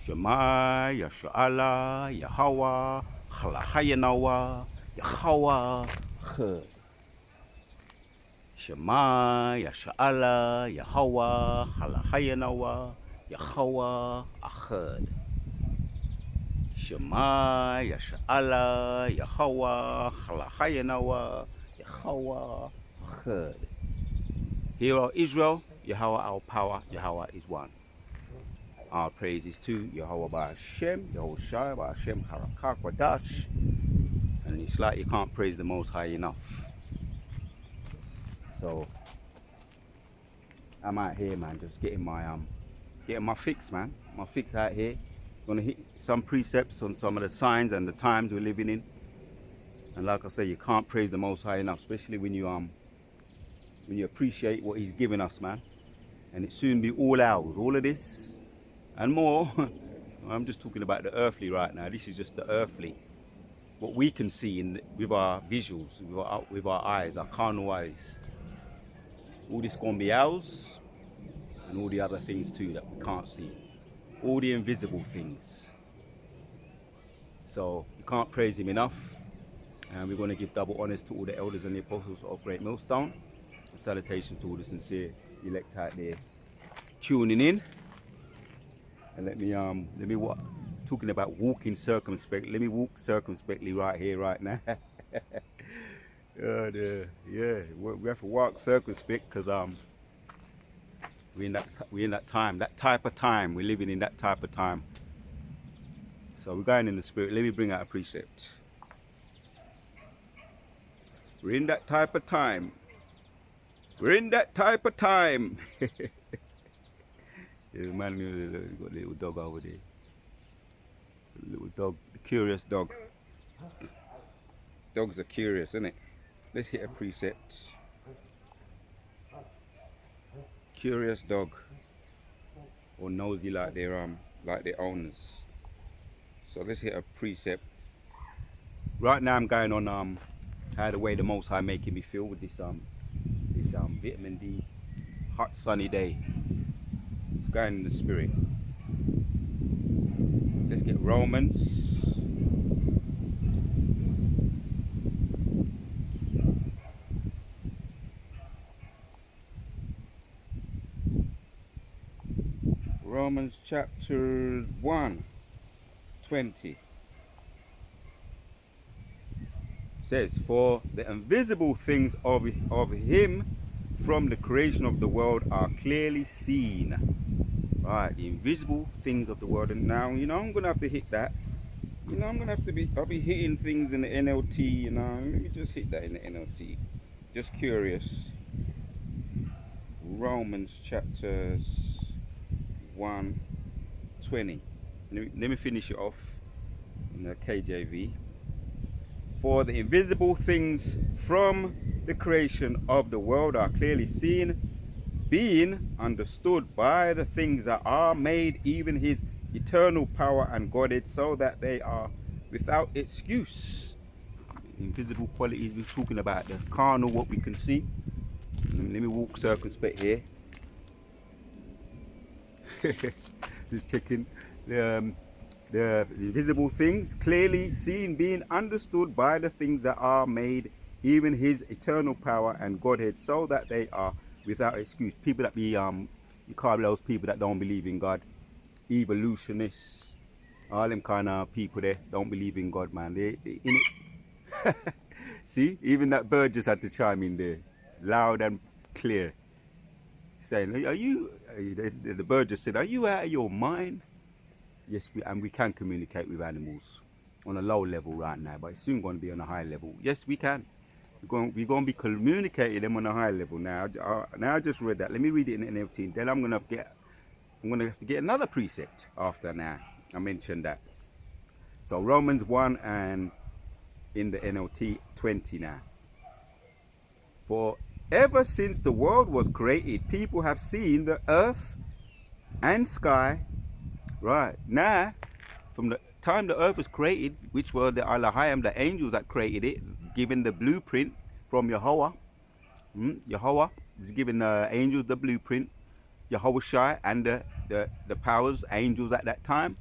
Shema, Yasha'Allah, Yahweh, Chalachayanawa, Yahweh, Chud. Shema, Yasha'Allah, Yahweh, Chalachayanawa, Yahweh, Chud. Shema, Yasha'Allah, Yahweh, Chalachayanawa, Yahweh, Chud. Hear, O Israel, Yahweh our power, Yahweh is one. Our praises to Yahweh by Hashem, Yahushua by Hashem, Harakak Wadash. And it's like you can't praise the Most High enough. So I'm out here, man, just getting my fix, man. My fix out here. Gonna hit some precepts on some of the signs and the times we're living in. And like I say, you can't praise the Most High enough, especially when you appreciate what He's given us, man. And it soon be all ours, all of this and more. I'm just talking about the earthly right now. This is just the earthly. What we can see with our visuals, with our eyes, our carnal eyes. All this gonna be ours, and all the other things too that we can't see. All the invisible things. So you can't praise Him enough. And we're gonna give double honors to all the elders and the apostles of Great Millstone. A salutation to all the sincere elect out there tuning in. And let me what talking about walking circumspectly. Let me walk circumspectly right here, right now. Yeah, we have to walk circumspect because we're in that time, that type of time. We're living in that type of time. So we're going in the spirit. Let me bring out a precept. We're in that type of time. We're in that type of time. Yeah, man, you got a little dog over there. A little dog, the curious dog. Dogs are curious, isn't it? Let's hit a precept. Curious dog, or nosy like their owners. So let's hit a precept. Right now I'm going on how the way the Most High making me feel with this vitamin D, hot sunny day. Going in the spirit. Let's get Romans. Romans chapter 1:20 says, "For the invisible things of Him from the creation of the world are clearly seen." Right, the invisible things of the world. And now, I'm gonna have to hit that. I'll be hitting things in the NLT, Let me just hit that in the NLT. Just curious. Romans chapters 1:20. Let me finish it off in the KJV. For the invisible things from the creation of the world are clearly seen, being understood by the things that are made, even His eternal power and Godhead, so that they are without excuse. Invisible qualities, we're talking about the carnal, what we can see. Let me walk circumspect here. Just checking the invisible things clearly seen, being understood by the things that are made, even His eternal power and Godhead, so that they are without excuse. People that you call those people that don't believe in God, evolutionists, all them kind of people there don't believe in God, man. They in it. See, even that bird just had to chime in there, loud and clear, saying, the bird just said, "Are you out of your mind?" Yes, we can communicate with animals on a low level right now, but it's soon going to be on a high level. Yes, we can. We're going to be communicating them on a high level now. Now I just read that. Let me read it in the NLT. Then I'm going to have to get another precept after now. I mentioned that. So Romans 1 and in the NLT 20 now. For ever since the world was created, people have seen the earth and sky. Right now, from the time the earth was created, which were the Alahayim, the angels that created it, given the blueprint from Yahweh. Yahweh was giving the angels the blueprint, Yahushua and the powers, angels at that time.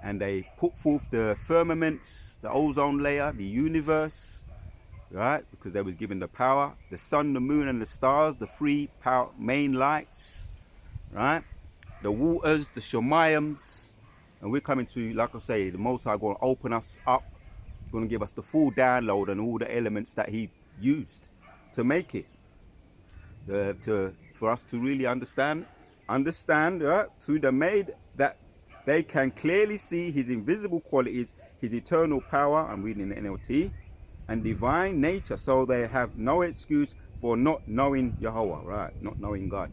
and they put forth the firmaments, the ozone layer, the universe, right? Because they was given the power, the sun, the moon, and the stars, the three power main lights, right? The waters, the Shemayams, and we're coming to, like I say, the Most High going to open us up, going to give us the full download and all the elements that He used to make it, for us to really understand, right? Through the made, that they can clearly see His invisible qualities, His eternal power. I'm reading the NLT, and divine nature, so they have no excuse for not knowing Yahweh, right? Not knowing God.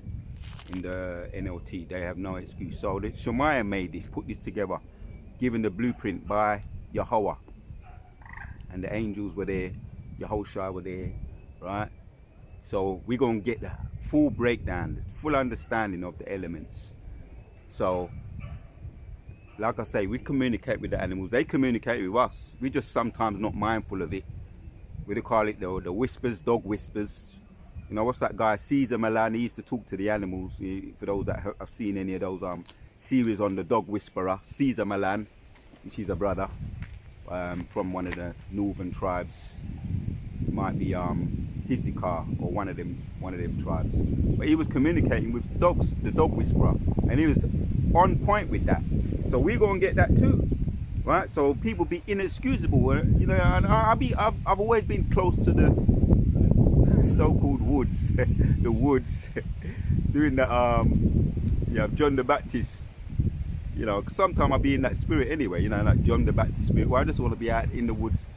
In the NLT, they have no excuse. So the Shemaiah made this, put this together, given the blueprint by Yahweh, and the angels were there, Yahushua were there, right? So we're going to get the full breakdown, the full understanding of the elements. So, like I say, we communicate with the animals, they communicate with us. We're just sometimes not mindful of it. We call it the whispers, dog whispers. You know, what's that guy, Caesar Milan? He used to talk to the animals. For those that have seen any of those series on the dog whisperer, Caesar Milan, which is a brother from one of the northern tribes. It might be Hisika or one of them tribes. But he was communicating with dogs, the dog whisperer, and he was on point with that. So we're gonna get that too, right? So people be inexcusable, you know. And I've always been close to the so-called woods, the woods, doing the John the Baptist. You know, sometimes I be in that spirit anyway. You know, like John the Baptist spirit. Where I just want to be out in the woods,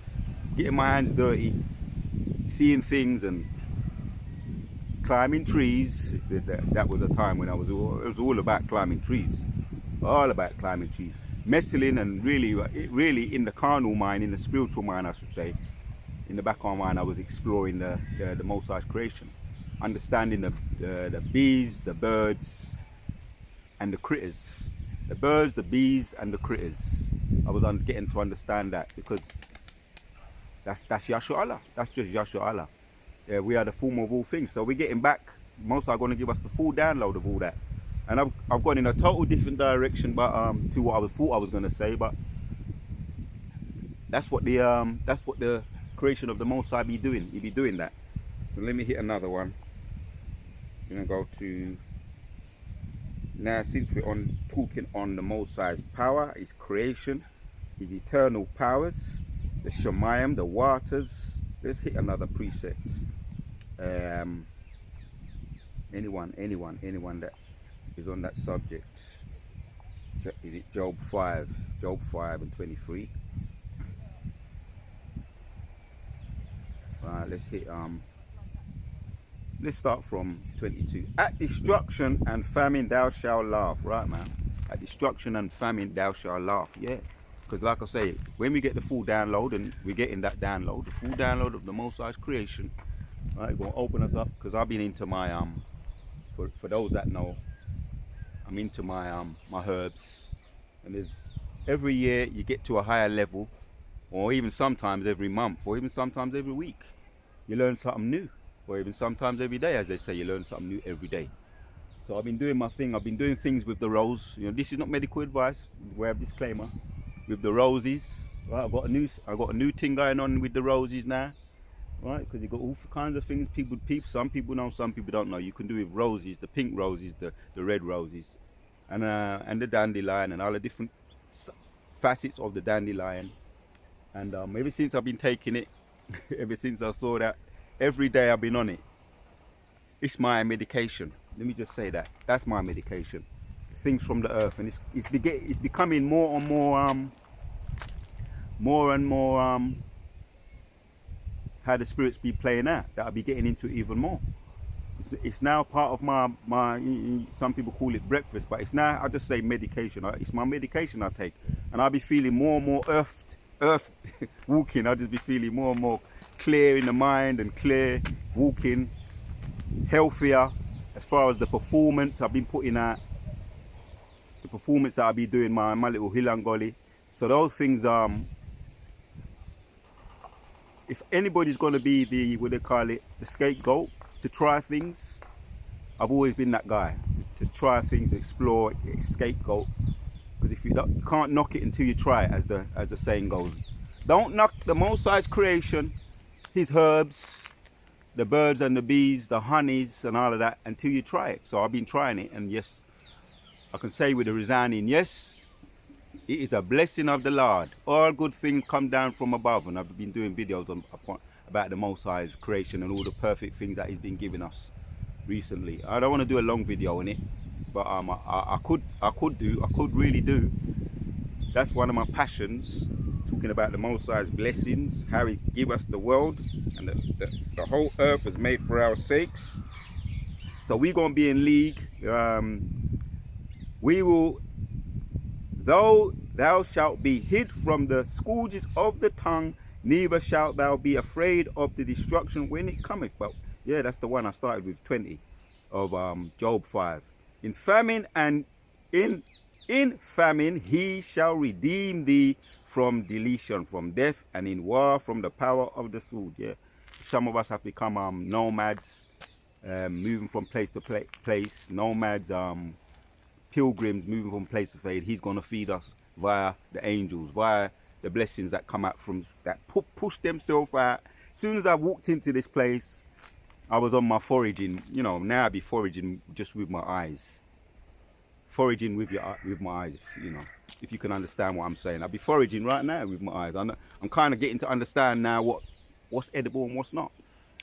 getting my hands dirty, seeing things and climbing trees. That was a time when it was all about climbing trees, messing and really in the carnal mind, in the spiritual mind, I should say. In the back of my mind, I was exploring the Most High's creation, understanding the bees, the birds, and the critters. The birds, the bees, and the critters. I was getting to understand that, because that's Yahshua Allah. That's just Yahshua Allah. We are the form of all things. So we're getting back. Most are going to give us the full download of all that. And I've gone in a total different direction, but to what I thought I was going to say. But that's what the creation of the Most High be doing. He be doing that. So let me hit another one. I'm gonna go to now, since we're talking on the Most High's power, His creation, His eternal powers, the Shemayim, the waters. Let's hit another precept. Anyone that is on that subject. Is it Job 5 and 23? Let's hit let's start from 22. At destruction and famine thou shalt laugh. Right, man? At destruction and famine thou shalt laugh. Yeah, because like I say, when we get the full download, and we're getting that download, the full download of the Most High's creation, right, it's going to open us up. Because I've been into my for those that know, I'm into my my herbs, and there's every year you get to a higher level, or even sometimes every month, or even sometimes every week, you learn something new, or even sometimes every day, as they say, you learn something new every day. So I've been doing my thing. I've been doing things with the rose. You know, this is not medical advice. We have disclaimer with the roses. Right, I've got a new thing going on with the roses now. Right, because you've got all kinds of things. Some people know, some people don't know. You can do with roses, the pink roses, the red roses, and the dandelion, and all the different facets of the dandelion. And ever since I've been taking it, ever since I saw that, every day I've been on it. It's my medication. Let me just say that. That's my medication. Things from the earth, and it's becoming more and more how the spirits be playing out. That I'll be getting into even more. It's now part of my some people call it breakfast, but it's now, I just say medication. It's my medication I take, and I'll be feeling more and more earth walking. I'll just be feeling more and more clear in the mind, and clear walking, healthier. As far as the performance I've been putting out, the performance that I'll be doing, my little hilangoli. So those things, if anybody's going to be the, what they call it, the scapegoat to try things, I've always been that guy to try things, explore, scapegoat, Because if you can't knock it until you try it, as the saying goes. Don't knock the Most High's creation, His herbs, the birds and the bees, the honeys and all of that until you try it. So I've been trying it, and yes, I can say with a resounding yes, it is a blessing of the Lord. All good things come down from above, and I've been doing videos about the Most High's creation and all the perfect things that He's been giving us recently. I don't want to do a long video on it, but I could really do. That's one of my passions, talking about the Most High's blessings, how He give us the world, and the whole earth is made for our sakes. So we're going to be in league. We will, though thou shalt be hid from the scourges of the tongue, neither shalt thou be afraid of the destruction when it cometh. But yeah, that's the one I started with, 20 of Job 5. In famine and in famine he shall redeem thee from deletion, from death, and in war from the power of the sword. Yeah, some of us have become nomads, moving from place to place. Nomads, pilgrims moving from place to place. He's going to feed us via the angels, via the blessings that come out from that push themselves out. As soon as I walked into this place, I was on my foraging. You know, now I be foraging just with my eyes. Foraging with my eyes, you know, if you can understand what I'm saying. I'll be foraging right now with my eyes. I'm kind of getting to understand now what's edible and what's not.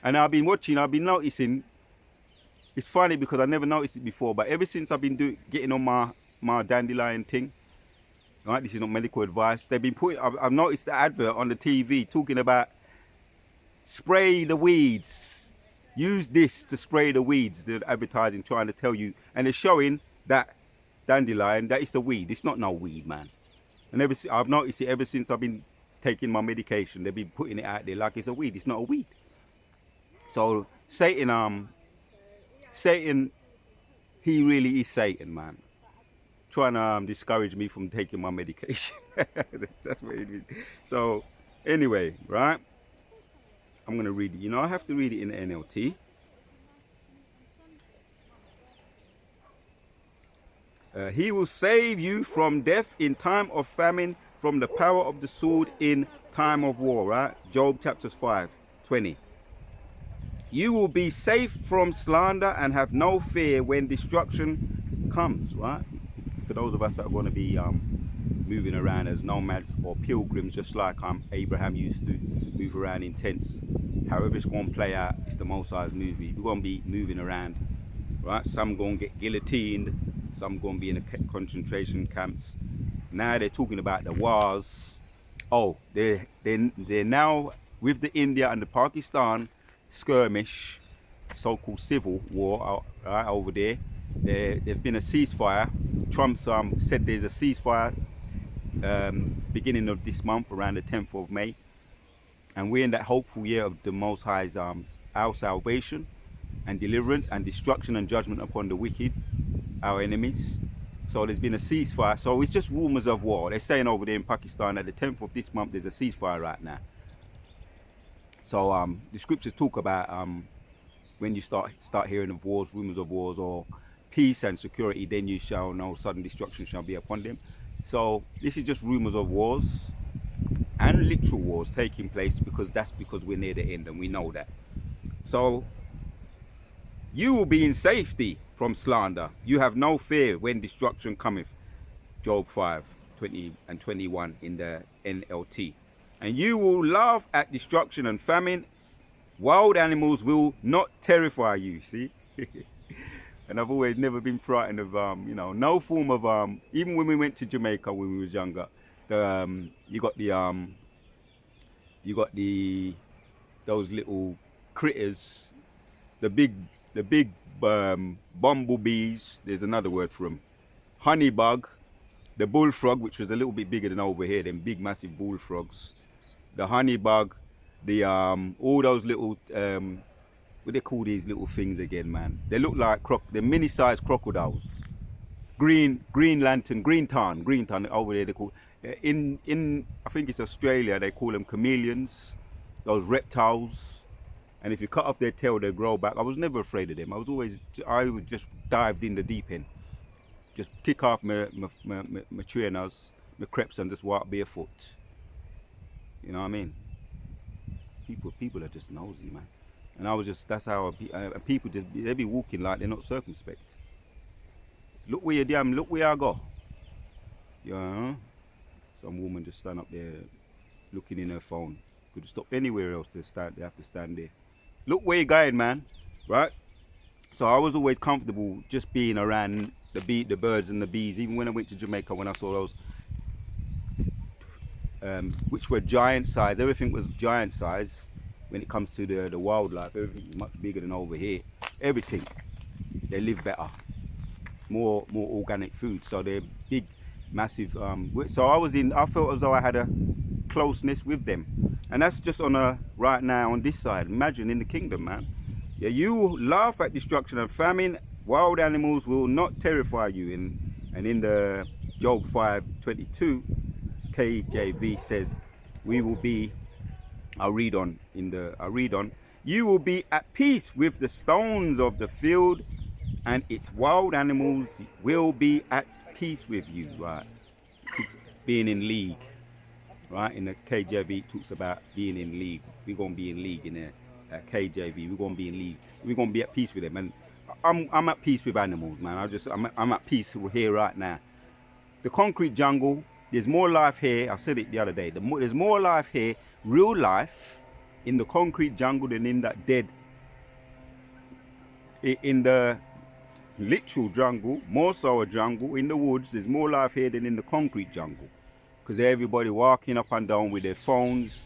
And I've been noticing. It's funny because I never noticed it before, but ever since I've been getting on my dandelion thing, right? This is not medical advice. They've been I've noticed the advert on the TV talking about spray the weeds. Use this to spray the weeds. The advertising trying to tell you, and they're showing that dandelion, that is the weed. It's not no weed, man. And I've noticed it ever since I've been taking my medication. They've been putting it out there like it's a weed. It's not a weed. So Satan, he really is Satan, man. Trying to discourage me from taking my medication. That's what it is. So anyway, right? I'm going to read it. You know, I have to read it in the NLT. He will save you from death in time of famine, from the power of the sword in time of war, right? Job chapter 5:20. You will be safe from slander and have no fear when destruction comes, right? For those of us that are going to be moving around as nomads or pilgrims, just like Abraham used to move around in tents. However it's going to play out, it's the Most High's movie. We're going to be moving around, right? Some going to get guillotined. Some going to be in the concentration camps. Now they're talking about the wars. Oh, they're now with the India and the Pakistan skirmish, so-called civil war right over there. There's been a ceasefire. Trump's said there's a ceasefire beginning of this month, around the 10th of May. And we're in that hopeful year of the Most High's our salvation and deliverance and destruction and judgment upon the wicked, our enemies. So there's been a ceasefire. So it's just rumors of war. They're saying over there in Pakistan at the 10th of this month there's a ceasefire right now. So the scriptures talk about when you start hearing of wars, rumors of wars, or peace and security, then you shall know sudden destruction shall be upon them. So this is just rumors of wars and literal wars taking place, because we're near the end and we know that. So you will be in safety from slander. You have no fear when destruction cometh. Job 5:20 and 21 in the NLT. And you will laugh at destruction and famine. Wild animals will not terrify you, see? And I've always never been frightened of, no form of, even when we went to Jamaica when we was younger, you got those little critters, the big bumblebees, there's another word for them, honeybug, the bullfrog, which was a little bit bigger than over here, them big massive bullfrogs, the honeybug, the all those little what they call these little things again, man? They look like they're mini-sized crocodiles. Green lantern, green tarn over there. They call in I think it's Australia. They call them chameleons. Those reptiles, and if you cut off their tail, they grow back. I was never afraid of them. I was just dived in the deep end. just kick off my trainers, my crepes, and just walk barefoot. You know what I mean? People are just nosy, man. And I was just, that's how people just, they be walking like they're not circumspect. Look where I go. You know? Some woman just stand up there looking in her phone. Could have stopped anywhere else to stand, they have to stand there. Look where you're going, man, right? So I was always comfortable just being around the birds and the bees. Even when I went to Jamaica, when I saw those, which were giant size, everything was giant size when it comes to the wildlife. Everything is much bigger than over here. Everything, they live better, more organic food. So they're big, massive. So I felt as though I had a closeness with them, and that's just on a right now on this side. Imagine in the kingdom, man. Yeah, you will laugh at destruction and famine. Wild animals will not terrify you. And in the Job 5:22, KJV says, we will be, I'll read on. You will be at peace with the stones of the field, and its wild animals will be at peace with you. Right? It's being in league. Right? In the KJV, it talks about being in league. We're gonna be in league in there. KJV, we're gonna be in league. We're gonna be at peace with them, and I'm at peace with animals, man. I'm at peace here right now. The concrete jungle, there's more life here. I said it the other day. There's more life here, real life, in the concrete jungle than in that dead. In the literal jungle, more so a jungle in the woods. There's more life here than in the concrete jungle, because everybody walking up and down with their phones,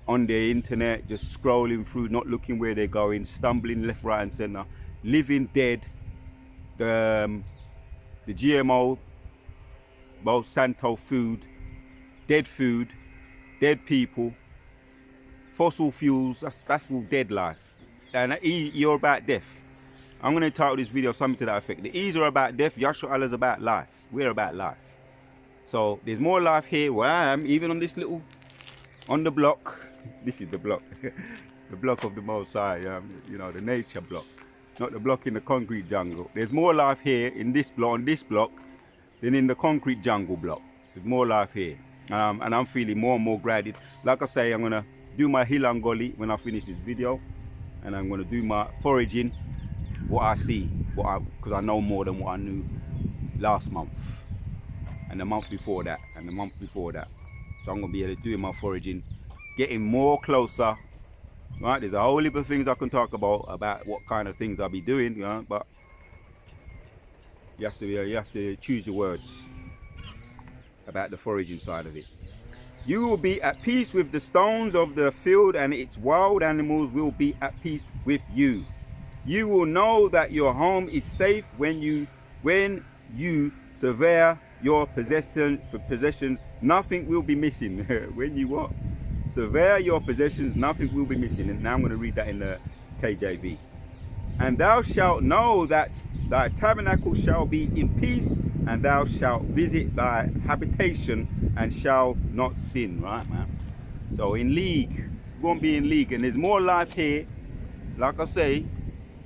on their internet, just scrolling through, not looking where they're going, stumbling left, right, and center, living dead. The GMO, Monsanto food, dead people, fossil fuels. That's all dead life. And you're about death. I'm gonna title this video something to that effect. The E's are about death. Yashua Allah's about life. We're about life. So there's more life here where I am, even on this little, on the block. This is the block, the block of the Most High, you know, the nature block, not the block in the concrete jungle. There's more life here in this block, on this block, than in the concrete jungle block. There's more life here, and I'm feeling more and more grounded. Like I say, I'm gonna do my hill and gully when I finish this video, and I'm gonna do my foraging, what I see, because I know more than what I knew last month, and the month before that, and the month before that. So I'm gonna be able to do my foraging, getting more closer, right? There's a whole heap of things I can talk about what kind of things I'll be doing, you know, but you have to choose your words about the foraging side of it. You will be at peace with the stones of the field, and its wild animals will be at peace with you. You will know that your home is safe when you survey your possessions. Nothing will be missing. When you what? Survey your possessions, nothing will be missing. And now I'm going to read that in the KJV. And thou shalt know that thy tabernacle shall be in peace, and thou shalt visit thy habitation and shall not sin. Right, man? So in league, we're going to be in league, and there's more life here. Like I say,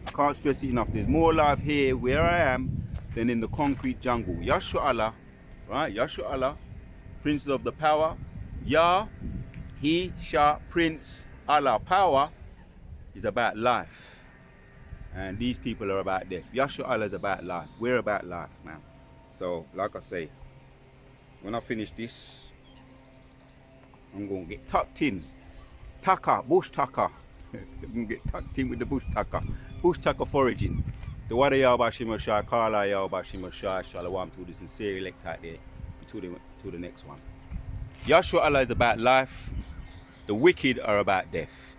I can't stress it enough. There's more life here where I am than in the concrete jungle. Yashua Allah, right? Yashua Allah, Prince of the power. Yah, He, Shah, Prince, Allah. Power is about life. And these people are about death. Yashua Allah is about life. We're about life, man. So, like I say, when I finish this, I'm going to get tucked in. Tucker, bush tucker. I'm going to get tucked in with the bush tucker. Bush tucker foraging. The Wada Yahweh Shema Shah, Kala Yahweh Shema Shah, Shalom to the sincere elect out there. To the next one. Yashua Allah is about life. The wicked are about death.